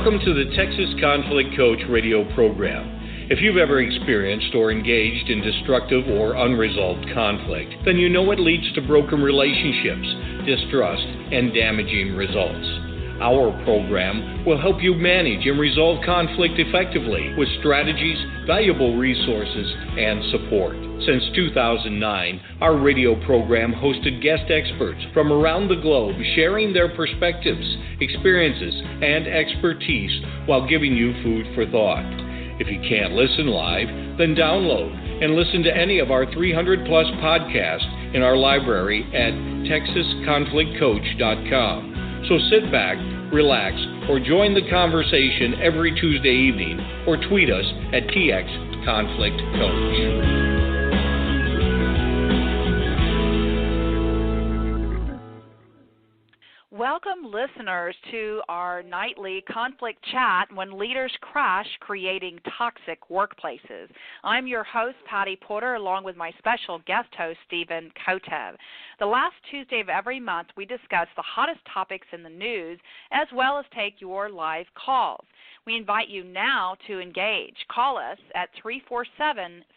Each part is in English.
Welcome to the Texas Conflict Coach radio program. If you've ever experienced or engaged in destructive or unresolved conflict, then you know it leads to broken relationships, distrust, and damaging results. Our program will help you manage and resolve conflict effectively with strategies, valuable resources, and support. Since 2009, our radio program hosted guest experts from around the globe sharing their perspectives, experiences, and expertise while giving you food for thought. If you can't listen live, then download and listen to any of our 300-plus podcasts in our library at texasconflictcoach.com. So sit back, relax, or join the conversation every Tuesday evening, or tweet us at TXConflictCoach. Welcome, listeners, to our nightly conflict chat when leaders crash, creating toxic workplaces. I'm your host, Pattie Porter, along with my special guest host, Stephen Kotev. The last Tuesday of every month, we discuss the hottest topics in the news, as well as take your live calls. We invite you now to engage. Call us at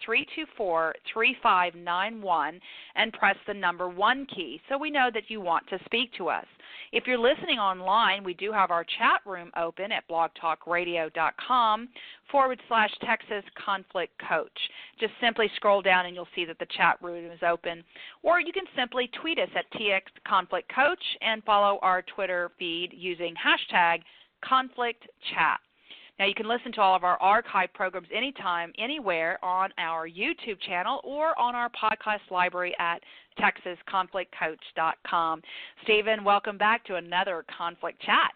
347-324-3591 and press the number 1 key so we know that you want to speak to us. If you're listening online, we do have our chat room open at blogtalkradio.com/Texas Conflict Coach. Just simply scroll down and you'll see that the chat room is open. Or you can simply tweet us at TX Conflict Coach and follow our Twitter feed using hashtag ConflictChat. Now, you can listen to all of our archive programs anytime, anywhere on our YouTube channel or on our podcast library at TexasConflictCoach.com. Stephen, welcome back to another Conflict Chat.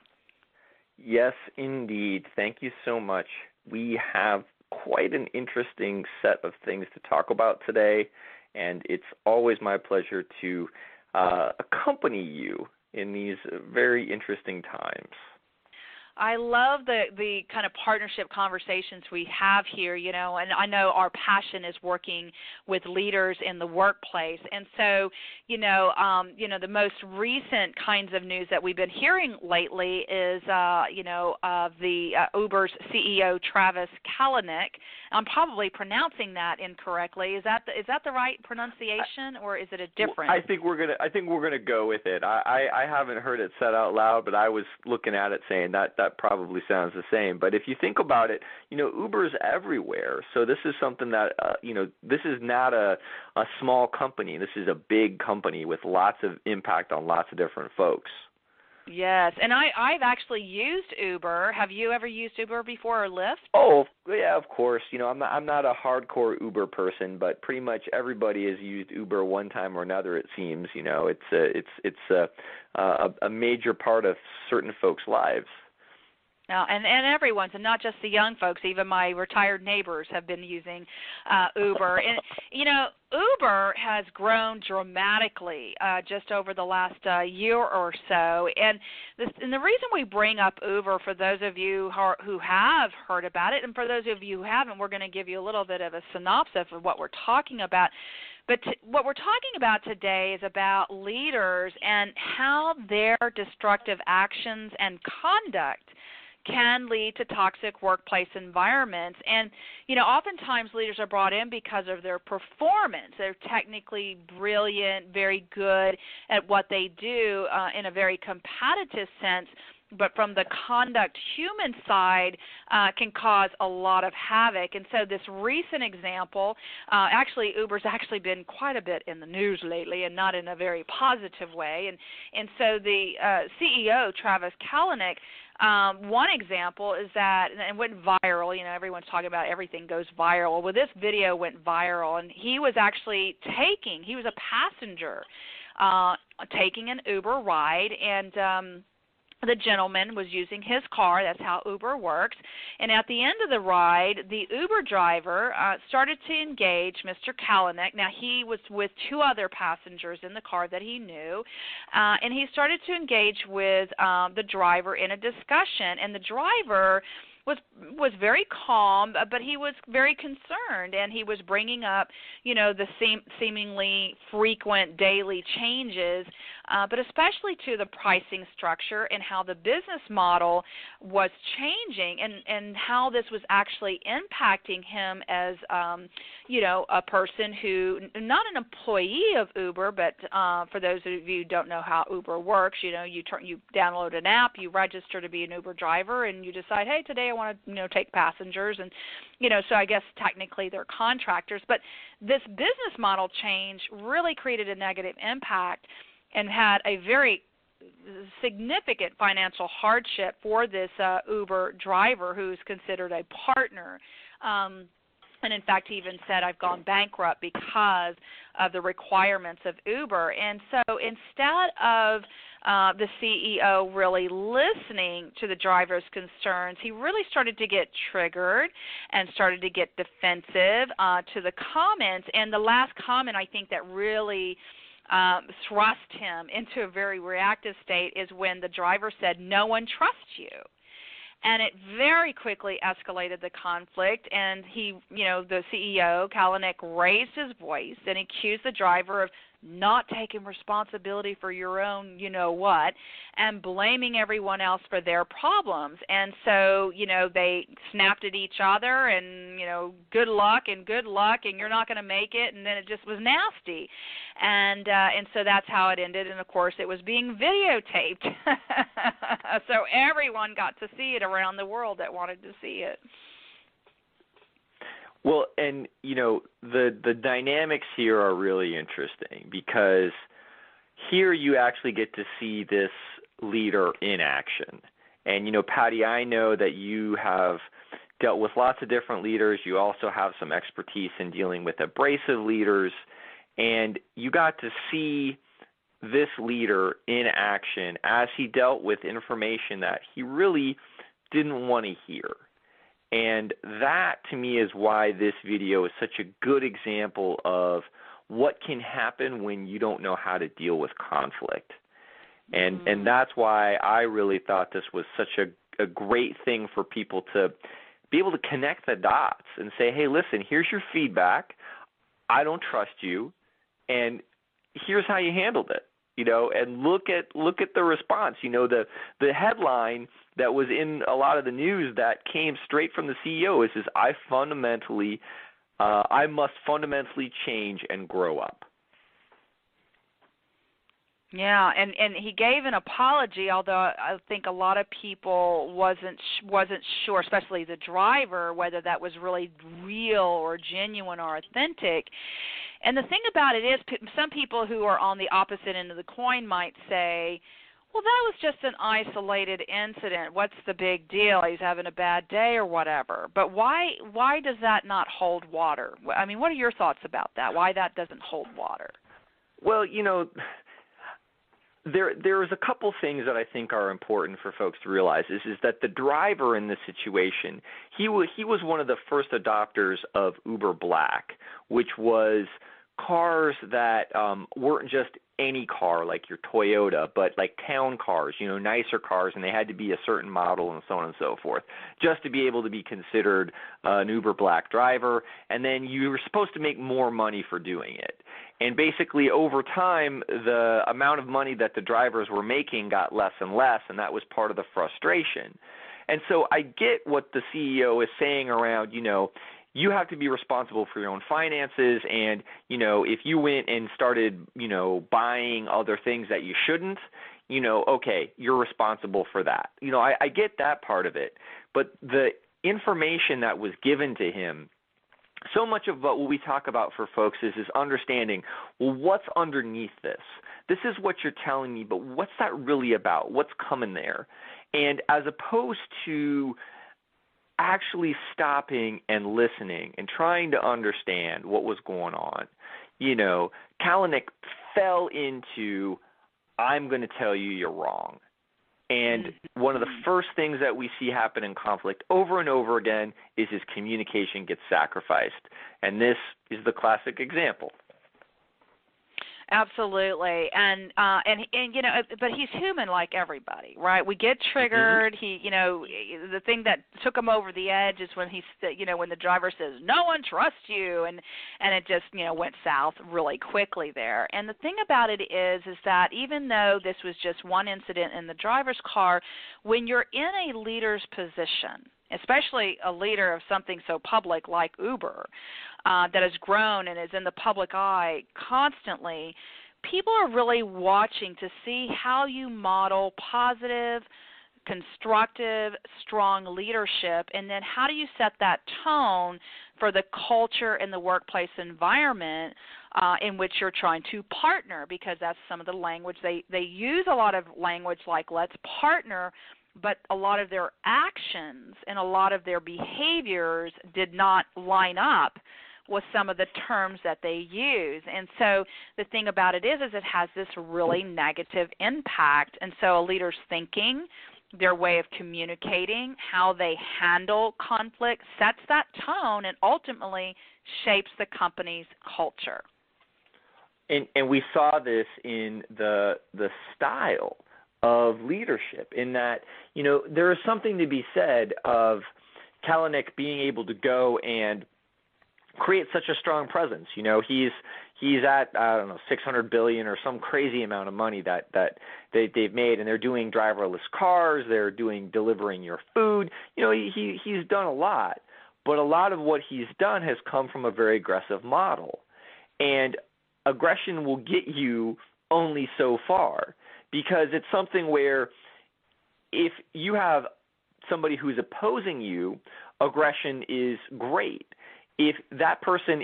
Yes, indeed. Thank you so much. We have quite an interesting set of things to talk about today, and it's always my pleasure to accompany you in these very interesting times. I love the kind of partnership conversations we have here, and I know our passion is working with leaders in the workplace. And so, the most recent kinds of news that we've been hearing lately is, Uber's CEO Travis Kalanick. I'm probably pronouncing that incorrectly. Is that the right pronunciation, or is it a different? I think we're gonna go with it. I haven't heard it said out loud, but I was looking at it saying that probably sounds the same. But if you think about it, Uber's everywhere. So this is something that, this is not a small company. This is a big company with lots of impact on lots of different folks. Yes, and I've actually used Uber. Have you ever used Uber before, or Lyft? Oh, yeah, of course. I'm not a hardcore Uber person, but pretty much everybody has used Uber one time or another. It seems, it's a major part of certain folks' lives. And everyone's, and not just the young folks. Even my retired neighbors have been using Uber. And, Uber has grown dramatically just over the last year or so. And the reason we bring up Uber, for those of you who have heard about it, and for those of you who haven't, we're going to give you a little bit of a synopsis of what we're talking about. But what we're talking about today is about leaders and how their destructive actions and conduct can lead to toxic workplace environments. And, oftentimes leaders are brought in because of their performance. They're technically brilliant, very good at what they do in a very competitive sense, but from the conduct human side can cause a lot of havoc. And so this recent example, Uber's actually been quite a bit in the news lately, and not in a very positive way. And so the CEO, Travis Kalanick, one example is that, and it went viral, everyone's talking about everything goes viral. Well, this video went viral, and he was actually he was a passenger taking an Uber ride, and the gentleman was using his car. That's how Uber works. And at the end of the ride, the Uber driver started to engage Mr. Kalanick. Now, he was with 2 other passengers in the car that he knew, and he started to engage with the driver in a discussion. And the driver was very calm, but he was very concerned, and he was bringing up, the seemingly frequent daily changes, but especially to the pricing structure and how the business model was changing, and how this was actually impacting him as, a person who, not an employee of Uber, but for those of you who don't know how Uber works, you download an app, you register to be an Uber driver, and you decide, hey, today I want to, take passengers, and, so I guess technically they're contractors. But this business model change really created a negative impact and had a very significant financial hardship for this Uber driver, who's considered a partner. And in fact, he even said, I've gone bankrupt because of the requirements of Uber. And so instead of the CEO really listening to the driver's concerns, he really started to get triggered and started to get defensive to the comments. And the last comment, I think, that really thrust him into a very reactive state is when the driver said, no one trusts you. And it very quickly escalated the conflict, and the CEO, Kalanick, raised his voice and accused the driver of not taking responsibility for your own what, and blaming everyone else for their problems. And so, they snapped at each other and, good luck, and you're not going to make it, and then it just was nasty. And so that's how it ended, and of course it was being videotaped. So everyone got to see it around the world that wanted to see it. Well, and, the dynamics here are really interesting, because here you actually get to see this leader in action. And, Patty, I know that you have dealt with lots of different leaders. You also have some expertise in dealing with abrasive leaders. And you got to see this leader in action as he dealt with information that he really didn't want to hear. And that, to me, is why this video is such a good example of what can happen when you don't know how to deal with conflict. And that's why I really thought this was such a great thing for people to be able to connect the dots and say, hey, listen, here's your feedback. I don't trust you, and here's how you handled it. And look at the response. The headline that was in a lot of the news that came straight from the CEO is I must fundamentally change and grow up. Yeah, and he gave an apology, although I think a lot of people wasn't sure, especially the driver, whether that was really real or genuine or authentic. And the thing about it is, some people who are on the opposite end of the coin might say, well, that was just an isolated incident. What's the big deal? He's having a bad day or whatever. But why does that not hold water? I mean, what are your thoughts about that? Why that doesn't hold water? Well, there's a couple things that I think are important for folks to realize is that the driver in this situation, he was one of the first adopters of Uber Black, which was cars that weren't just any car like your Toyota, but like town cars, nicer cars, and they had to be a certain model and so on and so forth, just to be able to be considered an Uber Black driver. And then you were supposed to make more money for doing it. And basically over time, the amount of money that the drivers were making got less and less, and that was part of the frustration. And so I get what the CEO is saying around, you have to be responsible for your own finances, and, if you went and started, buying other things that you shouldn't, okay, you're responsible for that. I get that part of it, but the information that was given to him, so much of what we talk about for folks is understanding, well, what's underneath this? This is what you're telling me, but what's that really about? What's coming there? And as opposed to actually stopping and listening and trying to understand what was going on, Kalanick fell into, I'm going to tell you you're wrong. And one of the first things that we see happen in conflict over and over again is his communication gets sacrificed. And this is the classic example. Absolutely, and you know, but he's human like everybody, right? We get triggered. He, you know, the thing that took him over the edge is when when the driver says, "No one trusts you," and it just, you know, went south really quickly there. And the thing about it is that even though this was just one incident in the driver's car, when you're in a leader's position, especially a leader of something so public like Uber, that has grown and is in the public eye constantly, people are really watching to see how you model positive, constructive, strong leadership, and then how do you set that tone for the culture and the workplace environment in which you're trying to partner, because that's some of the language. They use a lot of language like let's partner, but a lot of their actions and a lot of their behaviors did not line up with some of the terms that they use. And so the thing about it is it has this really negative impact. And so a leader's thinking, their way of communicating, how they handle conflict sets that tone and ultimately shapes the company's culture. And we saw this in the style of leadership, in that, you know, there is something to be said of Kalanick being able to go and create such a strong presence. You know, he's at, I don't know, $600 billion or some crazy amount of money that they've made, and they're doing driverless cars, they're doing delivering your food. You know, he's done a lot, but a lot of what he's done has come from a very aggressive model. And aggression will get you only so far, because it's something where if you have somebody who's opposing you, aggression is great. If that person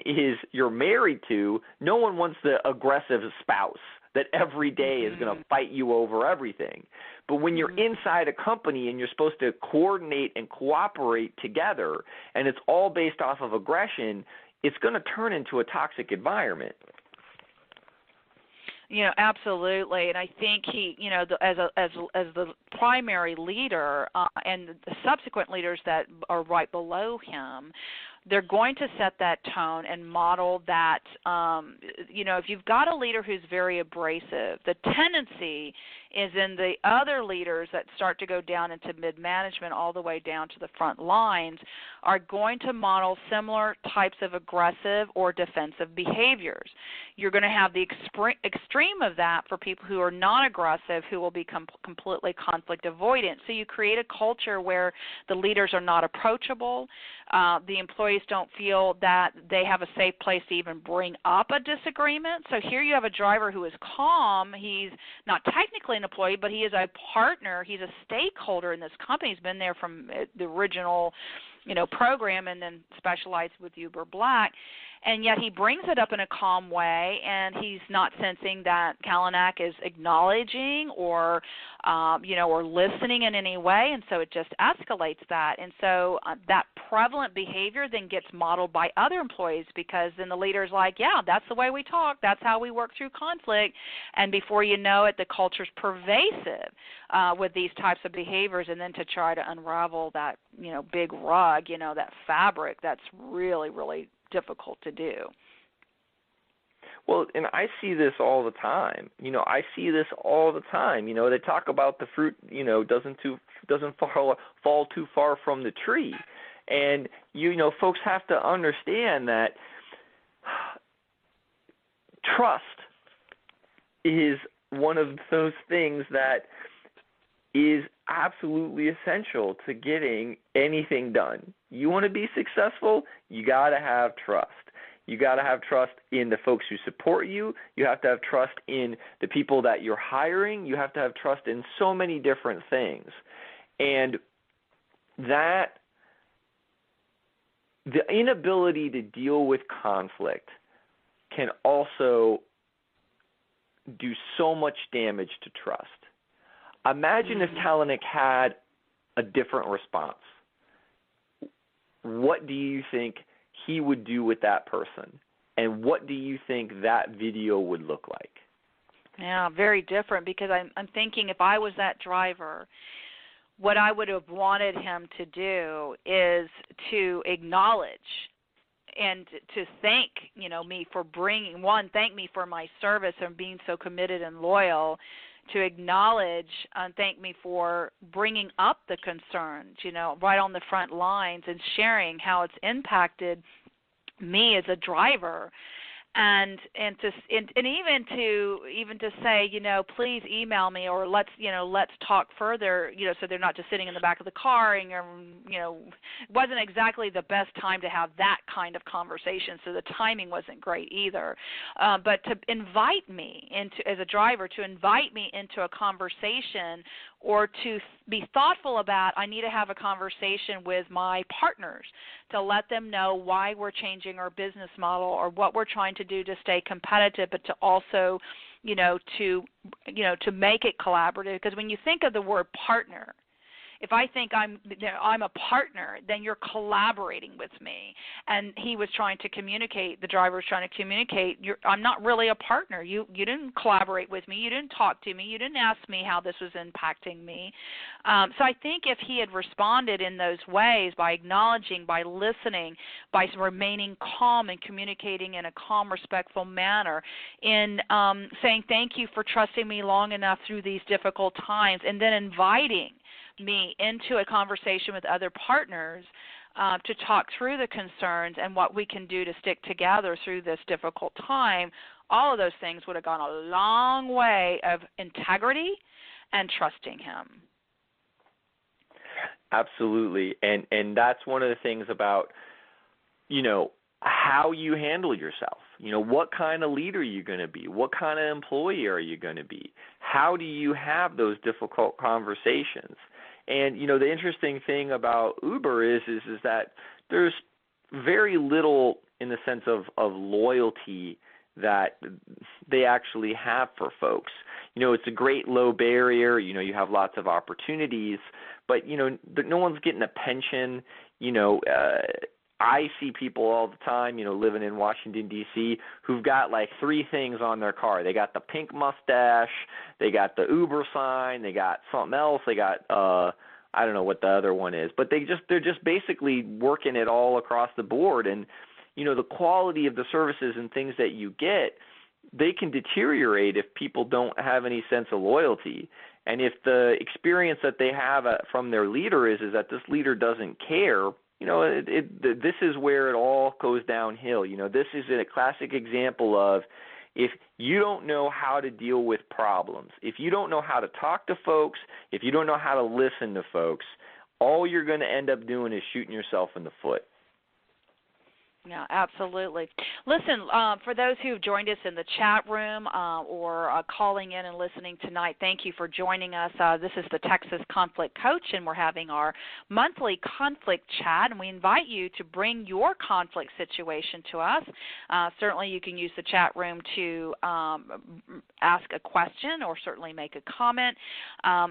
you're married to, no one wants the aggressive spouse that every day is going to fight you over everything. But when you're inside a company and you're supposed to coordinate and cooperate together, and it's all based off of aggression, it's going to turn into a toxic environment. You know, absolutely, and I think he, you know, as the primary leader and the subsequent leaders that are right below him, they're going to set that tone and model that. You know, if you've got a leader who's very abrasive, the tendency is in the other leaders that start to go down into mid-management all the way down to the front lines are going to model similar types of aggressive or defensive behaviors. You're going to have the extreme of that for people who are non-aggressive, who will become completely conflict avoidant. So you create a culture where the leaders are not approachable. The employees don't feel that they have a safe place to even bring up a disagreement. So here you have a driver who is calm. He's not technically an employee, but he is a partner. He's a stakeholder in this company. He's been there from the original, you know, program, and then specialized with Uber Black. And yet he brings it up in a calm way, and he's not sensing that Kalanick is acknowledging or, you know, or listening in any way, and so it just escalates that. And so that prevalent behavior then gets modeled by other employees, because then the leader's like, yeah, that's the way we talk, that's how we work through conflict, and before you know it, the culture's pervasive with these types of behaviors, and then to try to unravel that, you know, big rug, you know, that fabric, that's really, really difficult to do. Well, and I see this all the time. You know, You know, they talk about the fruit, you know, doesn't fall too far from the tree. And, you know, folks have to understand that trust is one of those things that is absolutely essential to getting anything done. You want to be successful, you got to have trust. You got to have trust in the folks who support you. You have to have trust in the people that you're hiring. You have to have trust in so many different things. And that, the inability to deal with conflict can also do so much damage to trust. Imagine if Kalanick had a different response. What do you think he would do with that person? And what do you think that video would look like? Yeah, very different, because I'm thinking if I was that driver, what I would have wanted him to do is to acknowledge and to thank, me for thank me for my service and being so committed and loyal, to acknowledge and thank me for bringing up the concerns, right on the front lines and sharing how it's impacted me as a driver. And even to say, please email me, or let's talk further, so they're not just sitting in the back of the car and it wasn't exactly the best time to have that kind of conversation, so the timing wasn't great either. But to invite me as a driver, to invite me into a conversation, or to be thoughtful about, I need to have a conversation with my partners to let them know why we're changing our business model or what we're trying to do to stay competitive, but to also, to make it collaborative. Because when you think of the word partner, if I think I'm a partner, then you're collaborating with me. And he was trying to communicate, the driver was trying to communicate, I'm not really a partner. You didn't collaborate with me. You didn't talk to me. You didn't ask me how this was impacting me. So I think if he had responded in those ways, by acknowledging, by listening, by remaining calm and communicating in a calm, respectful manner, in saying thank you for trusting me long enough through these difficult times, and then inviting me into a conversation with other partners to talk through the concerns and what we can do to stick together through this difficult time, all of those things would have gone a long way of integrity and trusting him. Absolutely. And that's one of the things about, how you handle yourself. What kind of leader are you going to be? What kind of employee are you going to be? How do you have those difficult conversations? And, the interesting thing about Uber is that there's very little in the sense of loyalty that they actually have for folks. It's a great low barrier. You have lots of opportunities, but, no one's getting a pension. I see people all the time, living in Washington, D.C., who've got like 3 things on their car. They got the pink mustache, they got the Uber sign, they got something else, they got, I don't know what the other one is, but they're just basically working it all across the board. And, the quality of the services and things that you get, they can deteriorate if people don't have any sense of loyalty. And if the experience that they have from their leader is that this leader doesn't care, this is where it all goes downhill. This is a classic example of, if you don't know how to deal with problems, if you don't know how to talk to folks, if you don't know how to listen to folks, all you're going to end up doing is shooting yourself in the foot. Yeah, absolutely. Listen, for those who have joined us in the chat room or calling in and listening tonight, thank you for joining us. This is the Texas Conflict Coach, and we're having our monthly conflict chat, and we invite you to bring your conflict situation to us. Certainly you can use the chat room to ask a question or certainly make a comment,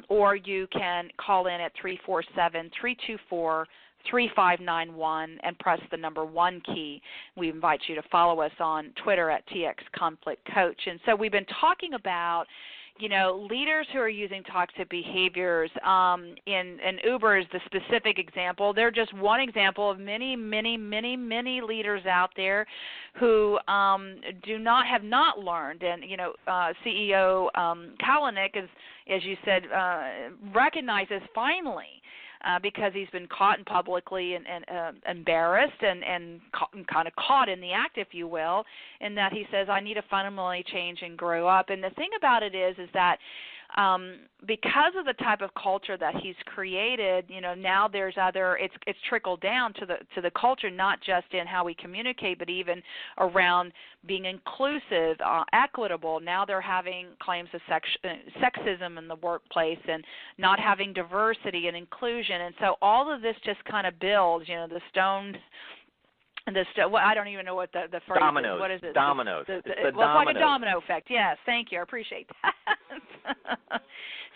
or you can call in at 347-324-3591 and press the number 1 key. We invite you to follow us on Twitter at TX Conflict Coach. And so we've been talking about, leaders who are using toxic behaviors. In Uber is the specific example. They're just one example of many, many, many, many leaders out there who have not learned. And CEO Kalanick, as you said, recognizes finally. Because he's been caught in publicly and embarrassed and kind of caught in the act, if you will, in that he says, I need to fundamentally change and grow up. And the thing about it is that because of the type of culture that he's created, now there's it's trickled down to the culture, not just in how we communicate, but even around being inclusive, equitable. Now they're having claims of sexism in the workplace and not having diversity and inclusion. And so all of this just kind of builds, the stones. I don't even know what the phrase dominoes. is. What is it? Dominoes. It's like a domino effect. Yes, thank you. I appreciate that.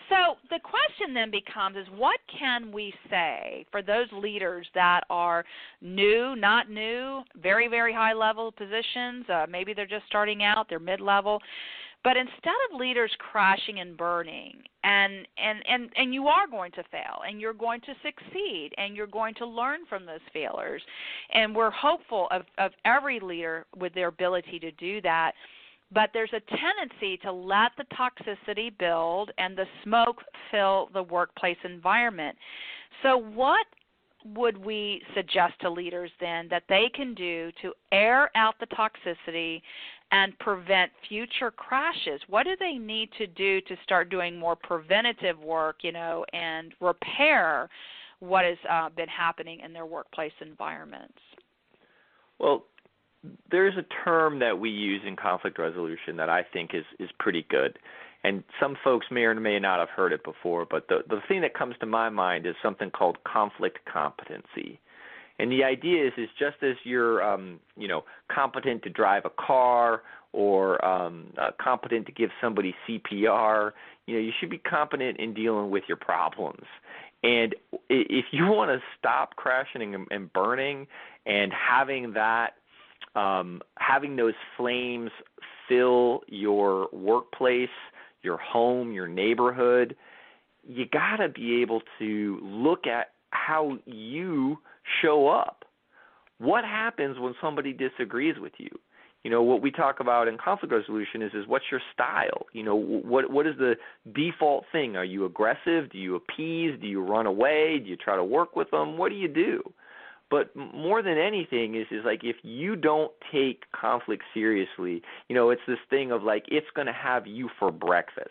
So the question then becomes is what can we say for those leaders that are new, not new, very, very high-level positions, maybe they're just starting out, they're mid-level. But instead of leaders crashing and burning, and you are going to fail, and you're going to succeed, and you're going to learn from those failures, and we're hopeful of every leader with their ability to do that, but there's a tendency to let the toxicity build and the smoke fill the workplace environment. So what would we suggest to leaders then that they can do to air out the toxicity and prevent future crashes? What do they need to do to start doing more preventative work, and repair what has been happening in their workplace environments? Well, there's a term that we use in conflict resolution that I think is pretty good. And some folks may or may not have heard it before, but the thing that comes to my mind is something called conflict competency. And the idea is just as you're, competent to drive a car or competent to give somebody CPR, you should be competent in dealing with your problems. And if you want to stop crashing and burning and having that, having those flames fill your workplace, your home, your neighborhood, you got to be able to look at how you show up. What happens when somebody disagrees with you? What we talk about in conflict resolution is what's your style? What is the default thing? Are you aggressive? Do you appease? Do you run away? Do you try to work with them? What do you do? But more than anything is like if you don't take conflict seriously, it's this thing of like it's going to have you for breakfast.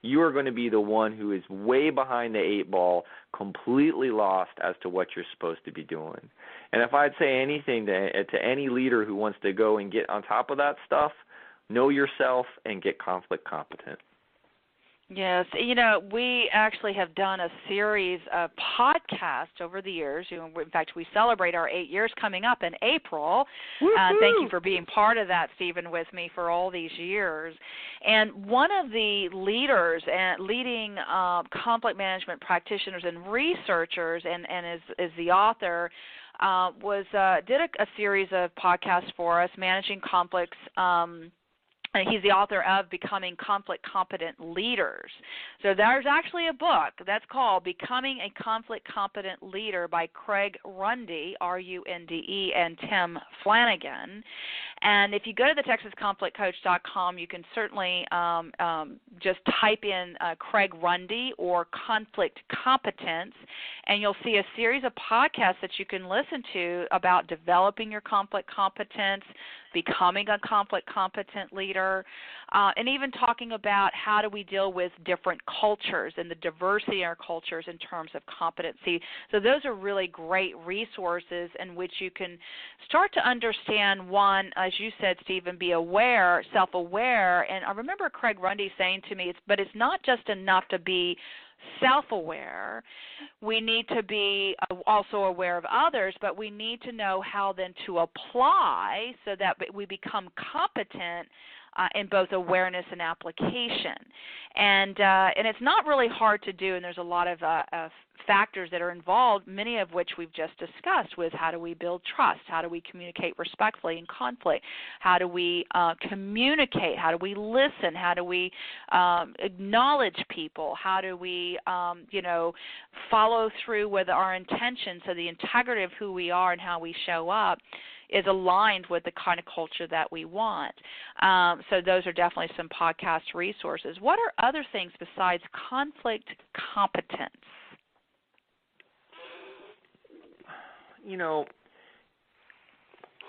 You are going to be the one who is way behind the 8 ball, completely lost as to what you're supposed to be doing. And if I'd say anything to any leader who wants to go and get on top of that stuff, know yourself and get conflict competent. Yes, we actually have done a series of podcasts over the years. In fact, we celebrate our 8 years coming up in April. Thank you for being part of that, Stephen, with me for all these years. And one of the leaders and leading conflict management practitioners and researchers, and is the author, did a series of podcasts for us, Managing Conflicts. He's the author of Becoming Conflict Competent Leaders. So there's actually a book that's called Becoming a Conflict Competent Leader by Craig Runde, R-U-N-D-E, and Tim Flanagan. And if you go to the TexasConflictCoach.com, you can certainly just type in Craig Runde or conflict competence, and you'll see a series of podcasts that you can listen to about developing your conflict competence, becoming a conflict competent leader, and even talking about how do we deal with different cultures and the diversity in our cultures in terms of competency. So those are really great resources in which you can start to understand, one, as you said, Stephen, be aware, self-aware. And I remember Craig Runde saying to me, but it's not just enough to be self-aware. We need to be also aware of others, but we need to know how then to apply so that we become competent in both awareness and application. And it's not really hard to do, and there's a lot of factors that are involved, many of which we've just discussed, with how do we build trust, how do we communicate respectfully in conflict, how do we communicate, how do we listen, how do we acknowledge people, how do we follow through with our intentions, so the integrity of who we are and how we show up is aligned with the kind of culture that we want. So those are definitely some podcast resources. What are other things besides conflict competence?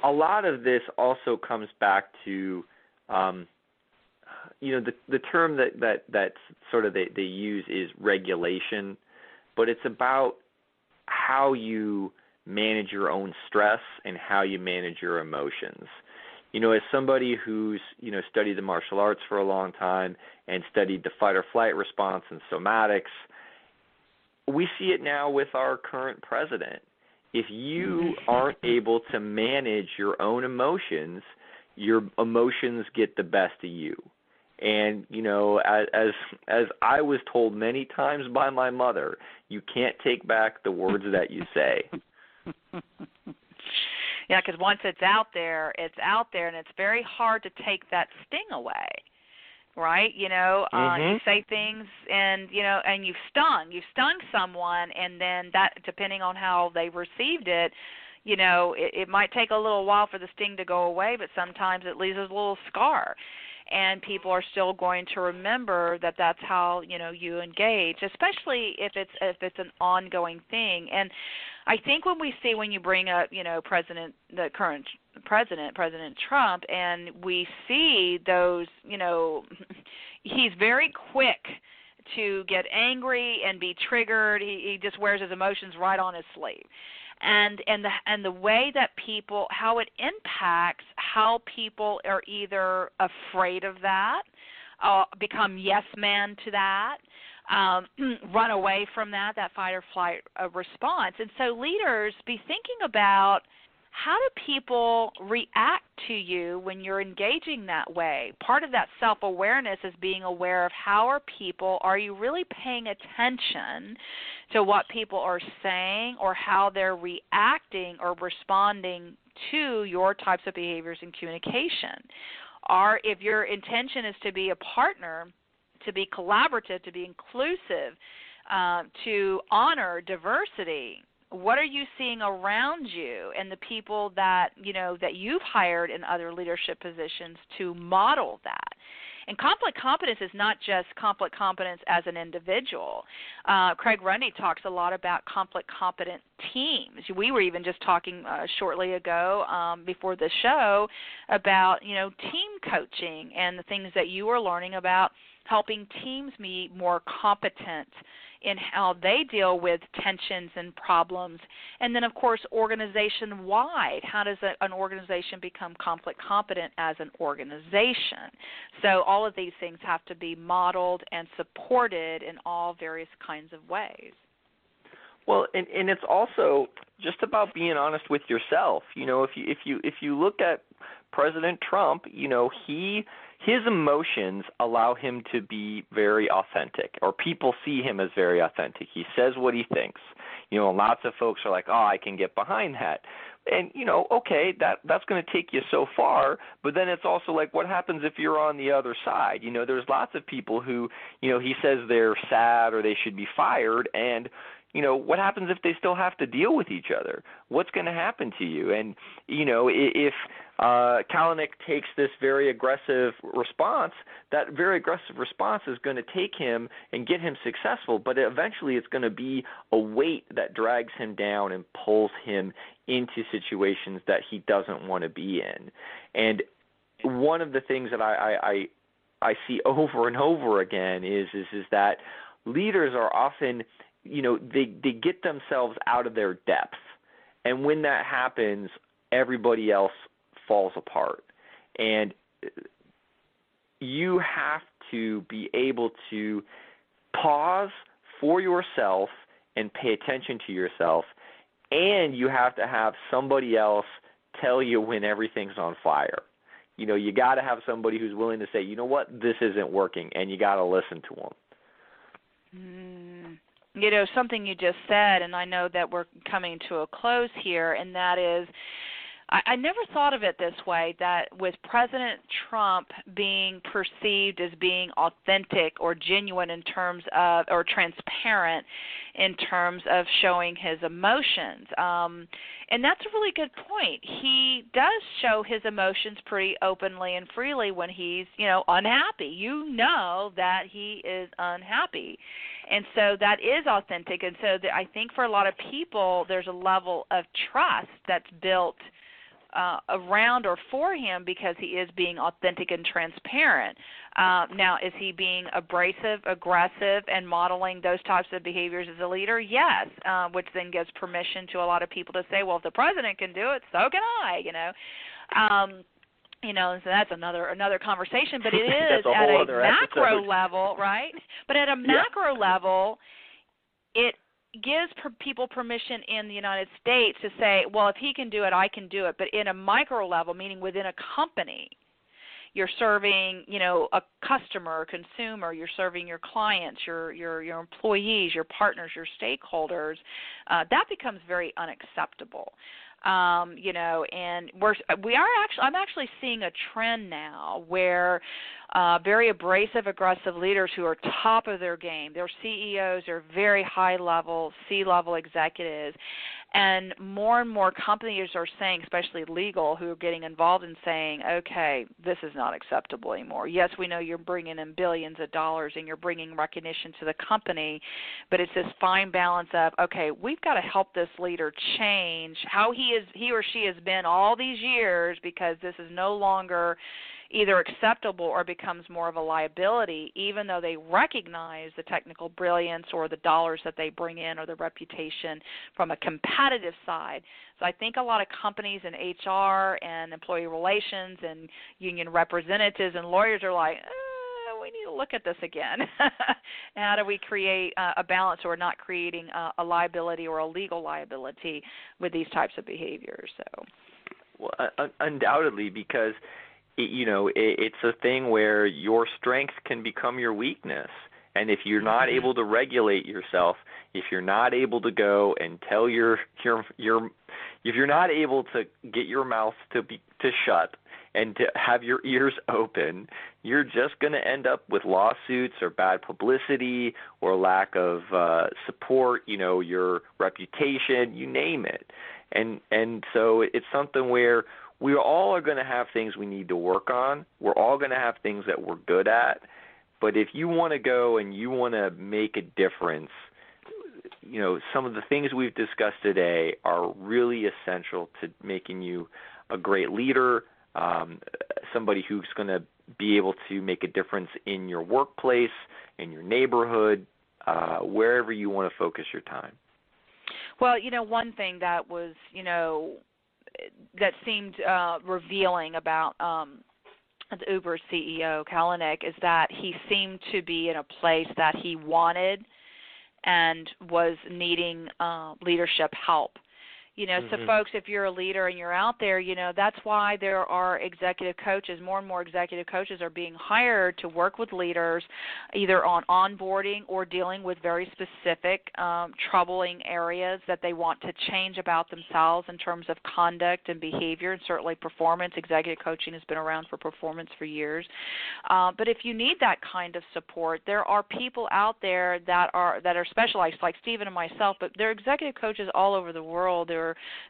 A lot of this also comes back to, the term that sort of they use is regulation, but it's about how you manage your own stress and how you manage your emotions. As somebody who's, studied the martial arts for a long time and studied the fight or flight response and somatics, we see it now with our current president. If you aren't able to manage your own emotions get the best of you. And, as I was told many times by my mother, you can't take back the words that you say. Yeah, because once it's out there, and it's very hard to take that sting away. right? You say things and, and you've stung someone, and then that, depending on how they received it, it might take a little while for the sting to go away, but sometimes it leaves a little scar. And people are still going to remember that that's how, you engage, especially if it's an ongoing thing. And I think when you bring up, the current President Trump, and we see those, he's very quick to get angry and be triggered. He just wears his emotions right on his sleeve. And the way that people, how it impacts how people are either afraid of that, become yes men to that, run away from that fight or flight response. And so leaders, be thinking about, how do people react to you when you're engaging that way? Part of that self-awareness is being aware of are you really paying attention to what people are saying or how they're reacting or responding to your types of behaviors in communication? Or if your intention is to be a partner, to be collaborative, to be inclusive, to honor diversity, what are you seeing around you and the people that, that you've hired in other leadership positions to model that? And conflict competence is not just conflict competence as an individual. Craig Rundy talks a lot about conflict competent teams. We were even just talking shortly ago before the show about, team coaching and the things that you are learning about helping teams be more competent in how they deal with tensions and problems. And then, of course, organization-wide, how does an organization become conflict competent as an organization? So all of these things have to be modeled and supported in all various kinds of ways. Well, and it's also just about being honest with yourself. If you look at President Trump, his emotions allow him to be very authentic, or people see him as very authentic. He says what he thinks. Lots of folks are like, oh, I can get behind that. And, okay, that's going to take you so far, but then it's also like, what happens if you're on the other side? There's lots of people who, he says they're sad or they should be fired, and what happens if they still have to deal with each other? What's going to happen to you? And, if Kalanick takes this very aggressive response, that very aggressive response is going to take him and get him successful, but eventually it's going to be a weight that drags him down and pulls him into situations that he doesn't want to be in. And one of the things that I see over and over again is that leaders are often – they get themselves out of their depth. And when that happens, everybody else falls apart. And you have to be able to pause for yourself and pay attention to yourself. And you have to have somebody else tell you when everything's on fire. You got to have somebody who's willing to say, you know what, this isn't working, and you got to listen to them. Something you just said, and I know that we're coming to a close here, and that is, I never thought of it this way, that with President Trump being perceived as being authentic or genuine in terms of, or transparent in terms of showing his emotions. And that's a really good point. He does show his emotions pretty openly and freely when he's, unhappy. That he is unhappy. And so that is authentic. And so I think for a lot of people, there's a level of trust that's built around or for him because he is being authentic and transparent. Now, is he being abrasive, aggressive, and modeling those types of behaviors as a leader? Yes, which then gives permission to a lot of people to say, well, if the president can do it, so can I, so that's another conversation, but it is at a macro level, right? But at a macro level, it gives people permission in the United States to say, well, if he can do it, I can do it. But in a micro level, meaning within a company, you're serving, a customer, a consumer, you're serving your clients, your employees, your partners, your stakeholders, that becomes very unacceptable. And I'm actually seeing a trend now where very abrasive, aggressive leaders who are top of their game, their CEOs are very high-level, C-level executives, and more companies are saying, especially legal, who are getting involved in saying, okay, this is not acceptable anymore. Yes, we know you're bringing in billions of dollars and you're bringing recognition to the company, but it's this fine balance of, okay, we've got to help this leader change how he or she has been all these years, because this is no longer either acceptable or becomes more of a liability, even though they recognize the technical brilliance or the dollars that they bring in or the reputation from a competitive side. So I think a lot of companies in HR and employee relations and union representatives and lawyers are like, we need to look at this again. How do we create a balance so we're not creating a liability or a legal liability with these types of behaviors? So, well, undoubtedly, because it's a thing where your strength can become your weakness. And if you're not able to regulate yourself, if you're not able to go and tell if you're not able to get your mouth to shut and to have your ears open, you're just going to end up with lawsuits or bad publicity or lack of support, your reputation, you name it. And so it's something where we all are going to have things we need to work on. We're all going to have things that we're good at. But if you want to go and you want to make a difference, some of the things we've discussed today are really essential to making you a great leader, somebody who's going to be able to make a difference in your workplace, in your neighborhood, wherever you want to focus your time. Well, one thing that was, that seemed revealing about the Uber CEO, Kalanick, is that he seemed to be in a place that he wanted and was needing leadership help. So folks, if you're a leader and you're out there, that's why there are executive coaches. More and more executive coaches are being hired to work with leaders either on onboarding or dealing with very specific troubling areas that they want to change about themselves in terms of conduct and behavior and certainly performance. Executive coaching has been around for performance for years. But if you need that kind of support, there are people out there that are specialized, like Stephen and myself, but there are executive coaches all over the world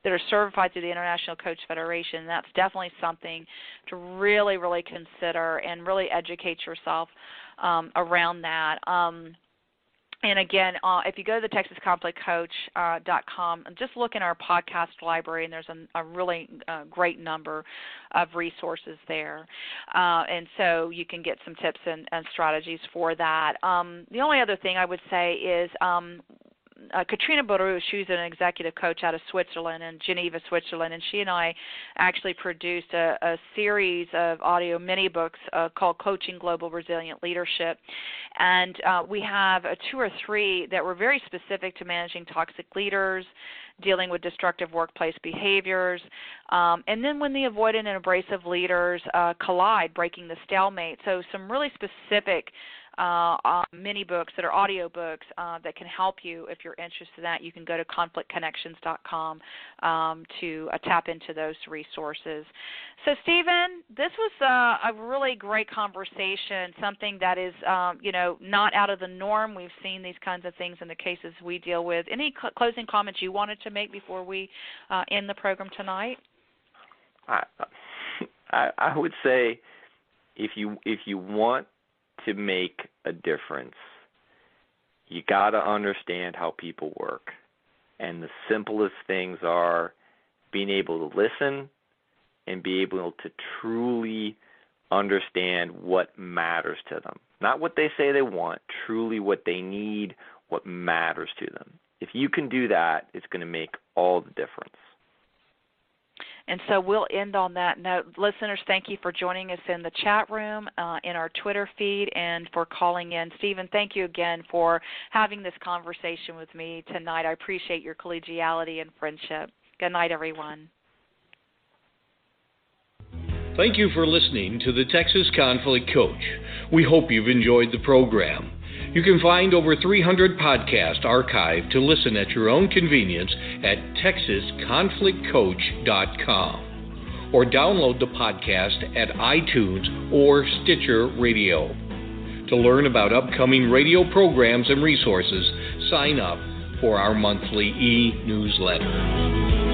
that are certified through the International Coach Federation. That's definitely something to really, really consider and really educate yourself around that. And again, if you go to the TexasConflictCoach.com, just look in our podcast library, and there's a really great number of resources there. And so you can get some tips and strategies for that. The only other thing I would say is Katrina Boru, she's an executive coach out of Switzerland, in Geneva, Switzerland, and she and I actually produced a series of audio mini-books called Coaching Global Resilient Leadership. And we have 2 or 3 that were very specific to managing toxic leaders, dealing with destructive workplace behaviors, and then when the avoidant and abrasive leaders collide, breaking the stalemate. So some really specific mini books that are audio books that can help you if you're interested in that. You can go to conflictconnections.com to tap into those resources. So, Stephen, this was a really great conversation, something that is, not out of the norm. We've seen these kinds of things in the cases we deal with. Any closing comments you wanted to make before we end the program tonight? I would say if you want to make a difference, you got to understand how people work. And the simplest things are being able to listen and be able to truly understand what matters to them. Not what they say they want, truly what they need, what matters to them. If you can do that, it's going to make all the difference. And so we'll end on that note. Listeners, thank you for joining us in the chat room, in our Twitter feed, and for calling in. Stephen, thank you again for having this conversation with me tonight. I appreciate your collegiality and friendship. Good night, everyone. Thank you for listening to the Texas Conflict Coach. We hope you've enjoyed the program. You can find over 300 podcasts archived to listen at your own convenience at texasconflictcoach.com or download the podcast at iTunes or Stitcher Radio. To learn about upcoming radio programs and resources, sign up for our monthly e-newsletter.